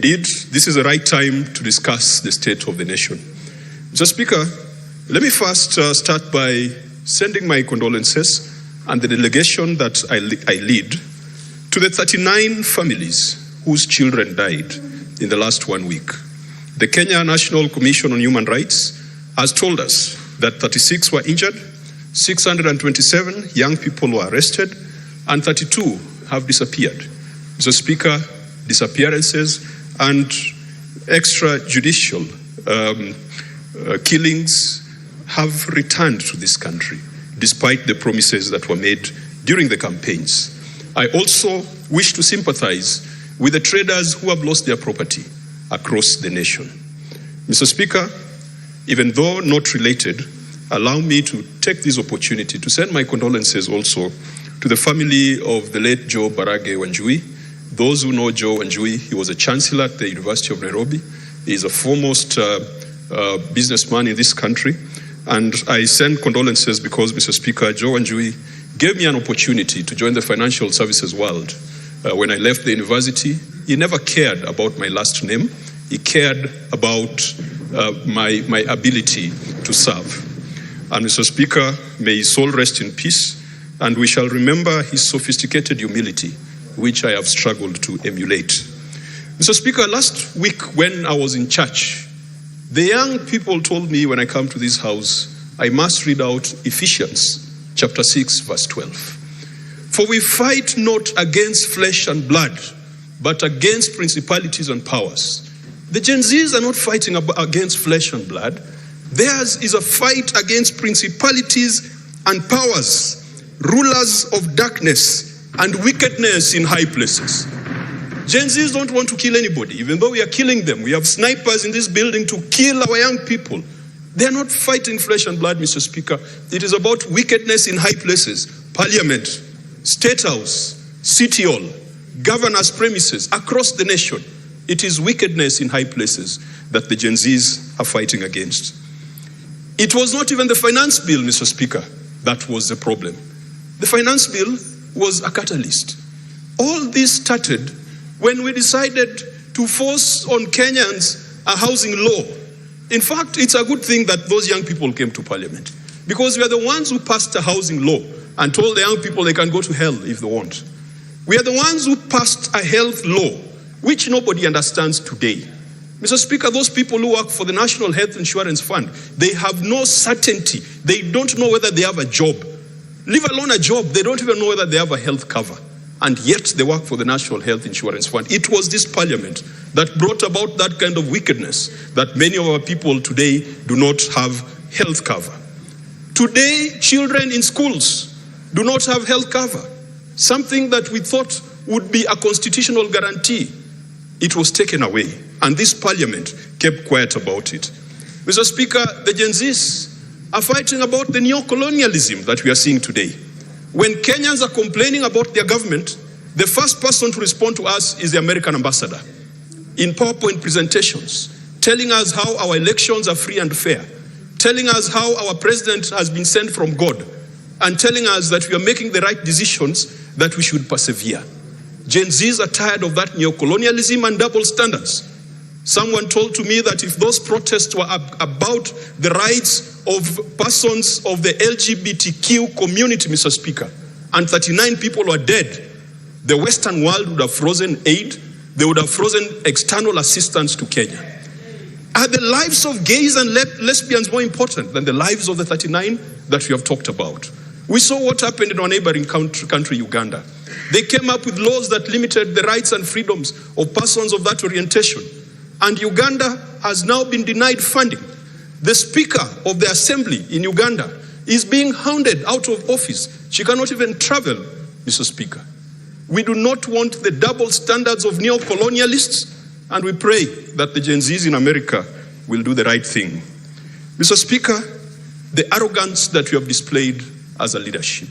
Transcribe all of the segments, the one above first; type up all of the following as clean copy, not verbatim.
Indeed, this is the right time to discuss the state of the nation. Mr. Speaker, let me first start by sending my condolences and the delegation that I lead to the 39 families whose children died in the last 1 week. The Kenya National Commission on Human Rights has told us that 36 were injured, 627 young people were arrested, and 32 have disappeared. Mr. Speaker, disappearances and extrajudicial killings have returned to this country, despite the promises that were made during the campaigns. I also wish to sympathize with the traders who have lost their property across the nation. Mr. Speaker, even though not related, allow me to take this opportunity to send my condolences also to the family of the late Joe Barage Wanjui. Those who know Joe Wanjui, he was a chancellor at the University of Nairobi. He is a foremost businessman in this country. And I send condolences because, Mr. Speaker, Joe Wanjui gave me an opportunity to join the financial services world. When I left the university, he never cared about my last name. He cared about my ability to serve. And Mr. Speaker, may his soul rest in peace, and we shall remember his sophisticated humility, which I have struggled to emulate. Mr. Speaker, last week when I was in church, the young people told me when I come to this house, I must read out Ephesians chapter 6, verse 12. For we fight not against flesh and blood, but against principalities and powers. The Gen Zs are not fighting against flesh and blood. Theirs is a fight against principalities and powers, rulers of darkness and wickedness in high places. Gen Zs don't want to kill anybody, even though we are killing them. We have snipers in this building to kill our young people. They are not fighting flesh and blood, Mr. Speaker. It is about wickedness in high places, parliament, state house, city hall, governor's premises, across the nation. It is wickedness in high places that the Gen Zs are fighting against. It was not even the finance bill, Mr. Speaker, that was the problem. The finance bill was a catalyst. All this started when we decided to force on Kenyans a housing law. In fact, it's a good thing that those young people came to parliament, because we are the ones who passed a housing law and told the young people they can go to hell if they want. We are the ones who passed a health law, which nobody understands today. Mr. Speaker, those people who work for the National Health Insurance Fund, they have no certainty. They don't know whether they have a job. Leave alone a job, they don't even know whether they have a health cover. And yet they work for the National Health Insurance Fund. It was this parliament that brought about that kind of wickedness, that many of our people today do not have health cover. Today, children in schools do not have health cover. Something that we thought would be a constitutional guarantee. It was taken away, and this parliament kept quiet about it. Mr. Speaker, the Gen Zs are fighting about the neo-colonialism that we are seeing today. When Kenyans are complaining about their government, the first person to respond to us is the American ambassador in PowerPoint presentations, telling us how our elections are free and fair, telling us how our president has been sent from God, and telling us that we are making the right decisions, that we should persevere. Gen Zs are tired of that neo-colonialism and double standards. Someone told to me that if those protests were about the rights of persons of the LGBTQ community, Mr. Speaker, and 39 people were dead, the Western world would have frozen aid, they would have frozen external assistance to Kenya. Are the lives of gays and lesbians more important than the lives of the 39 that we have talked about? We saw what happened in our neighboring country, Uganda. They came up with laws that limited the rights and freedoms of persons of that orientation. And Uganda has now been denied funding. The Speaker of the Assembly in Uganda is being hounded out of office. She cannot even travel, Mr. Speaker. We do not want the double standards of neo-colonialists, and we pray that the Gen Zs in America will do the right thing. Mr. Speaker, the arrogance that we have displayed as a leadership,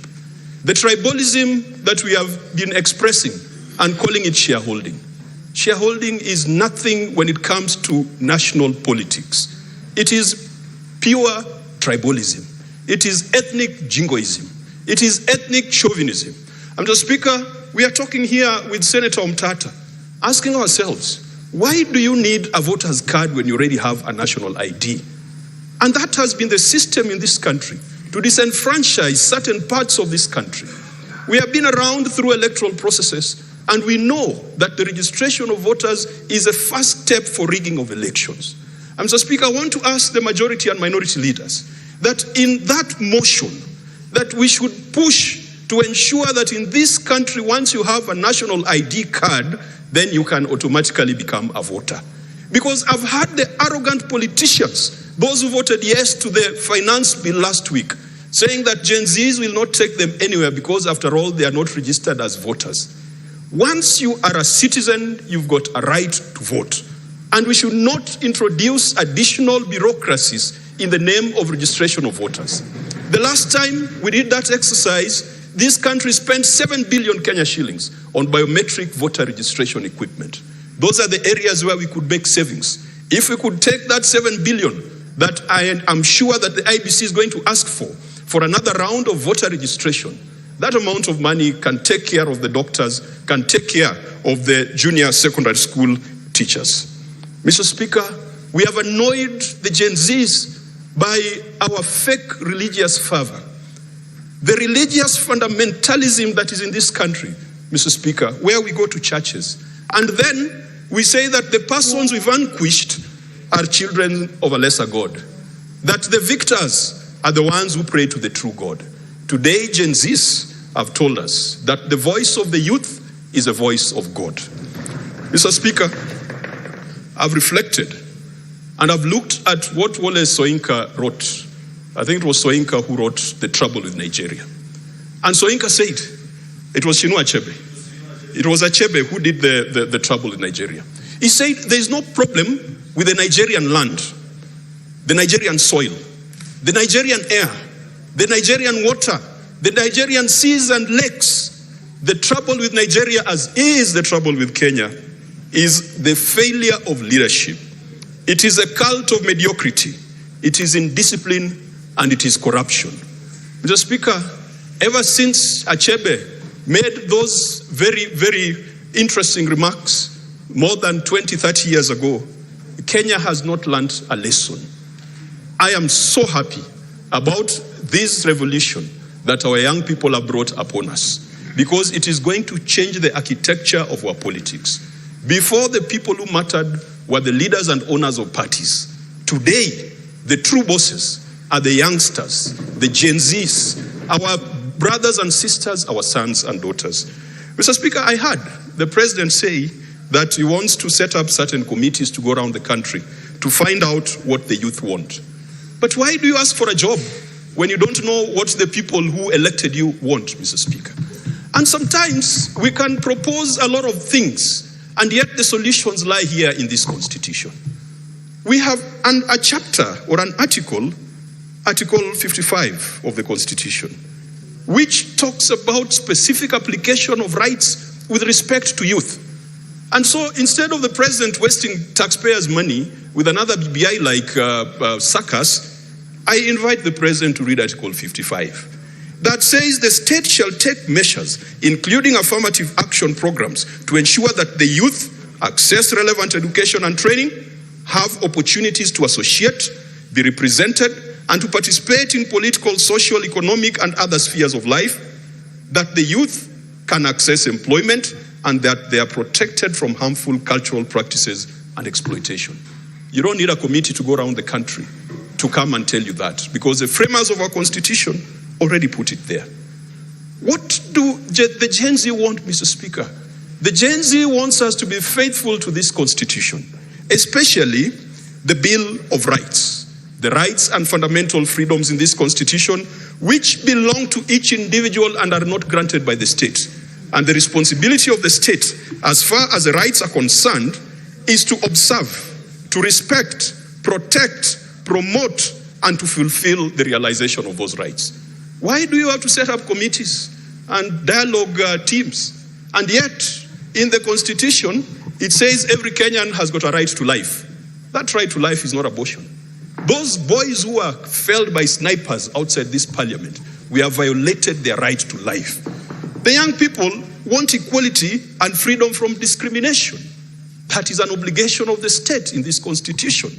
the tribalism that we have been expressing and calling it shareholding. Shareholding is nothing when it comes to national politics. It is pure tribalism. It is ethnic jingoism. It is ethnic chauvinism. Mr. Speaker, we are talking here with Senator Omtata, asking ourselves, Why do you need a voter's card when you already have a national ID? And that has been the system in this country, to disenfranchise certain parts of this country. We have been around through electoral processes, and we know that the registration of voters is a first step for rigging of elections. And Mr. Speaker, I want to ask the majority and minority leaders that in that motion, that we should push to ensure that in this country, once you have a national ID card, then you can automatically become a voter. Because I've heard the arrogant politicians, those who voted yes to the finance bill last week, saying that Gen Zs will not take them anywhere because after all, they are not registered as voters. Once you are a citizen, you've got a right to vote. And we should not introduce additional bureaucracies in the name of registration of voters. The last time we did that exercise, this country spent 7 billion Kenya shillings on biometric voter registration equipment. Those are the areas where we could make savings. If we could take that 7 billion that I am sure that the IBC is going to ask for another round of voter registration, that amount of money can take care of the doctors, can take care of the junior secondary school teachers. Mr. Speaker, we have annoyed the Gen Zs by our fake religious fervor. The religious fundamentalism that is in this country, Mr. Speaker, where we go to churches, and then we say that the persons we vanquished are children of a lesser God, that the victors are the ones who pray to the true God. Today, Gen Zs have told us that the voice of the youth is a voice of God. Mr. Speaker, I've reflected and I've looked at what Wole Soyinka wrote. I think it was Soyinka who wrote The Trouble with Nigeria. And Soyinka said, it was Chinua Achebe. It was Achebe who did the Trouble with Nigeria. He said, there is no problem with the Nigerian land, the Nigerian soil, the Nigerian air, the Nigerian water, the Nigerian seas and lakes. The trouble with Nigeria, as is the trouble with Kenya, is the failure of leadership. It is a cult of mediocrity. It is indiscipline and it is corruption. Mr. Speaker, ever since Achebe made those very, very interesting remarks more than 20, 30 years ago, Kenya has not learned a lesson. I am so happy about this revolution that our young people have brought upon us, because it is going to change the architecture of our politics. Before, the people who mattered were the leaders and owners of parties. Today, the true bosses are the youngsters, the Gen Zs, our brothers and sisters, our sons and daughters. Mr. Speaker, I heard the president say that he wants to set up certain committees to go around the country to find out what the youth want. But why do you ask for a job when you don't know what the people who elected you want, Mr. Speaker? And sometimes we can propose a lot of things, and yet the solutions lie here in this constitution. We have a chapter or an article, Article 55 of the Constitution, which talks about specific application of rights with respect to youth. And so instead of the president wasting taxpayers' money with another BBI like circus, I invite the president to read Article 55. That says the state shall take measures, including affirmative action programs, to ensure that the youth access relevant education and training, have opportunities to associate, be represented, and to participate in political, social, economic, and other spheres of life, that the youth can access employment, and that they are protected from harmful cultural practices and exploitation. You don't need a committee to go around the country to come and tell you that, because the framers of our constitution already put it there. What do the Gen Z want, Mr. Speaker? The Gen Z wants us to be faithful to this constitution, especially the Bill of Rights, the rights and fundamental freedoms in this constitution, which belong to each individual and are not granted by the state. And the responsibility of the state, as far as the rights are concerned, is to observe, to respect, protect, promote, and to fulfill the realization of those rights. Why do you have to set up committees and dialogue teams? And yet, in the Constitution, it says every Kenyan has got a right to life. That right to life is not abortion. Those boys who are felled by snipers outside this parliament, we have violated their right to life. The young people want equality and freedom from discrimination. That is an obligation of the state in this constitution.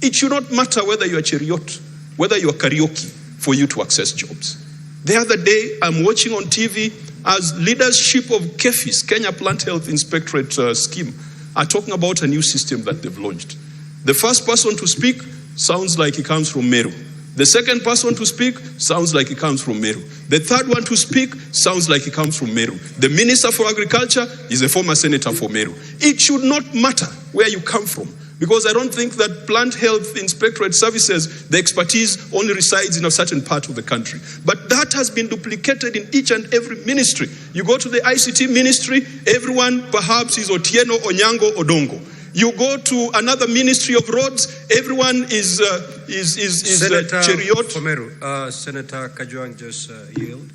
It should not matter whether you are chariot, whether you are karaoke, for you to access jobs. The other day, I'm watching on TV as leadership of KEFIS, Kenya Plant Health Inspectorate Scheme, are talking about a new system that they've launched. The first person to speak sounds like he comes from Meru. The second person to speak sounds like he comes from Meru. The third one to speak sounds like he comes from Meru. The Minister for Agriculture is a former senator for Meru. It should not matter where you come from, because I don't think that Plant Health Inspectorate Services, the expertise only resides in a certain part of the country. But that has been duplicated in each and every ministry. You go to the ICT ministry, everyone perhaps is Otieno, Onyango, Odongo. You go to another ministry of roads, everyone is Senator chariot. Fomeru, Senator Kajwang just yield.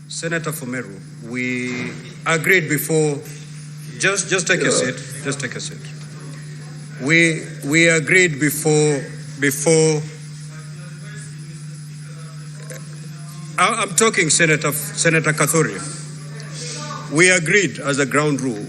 Senator Fomeru, we agreed before. Just take a seat. Just take a seat. We agreed before. I'm talking Senator Kathoria. We agreed as a ground rule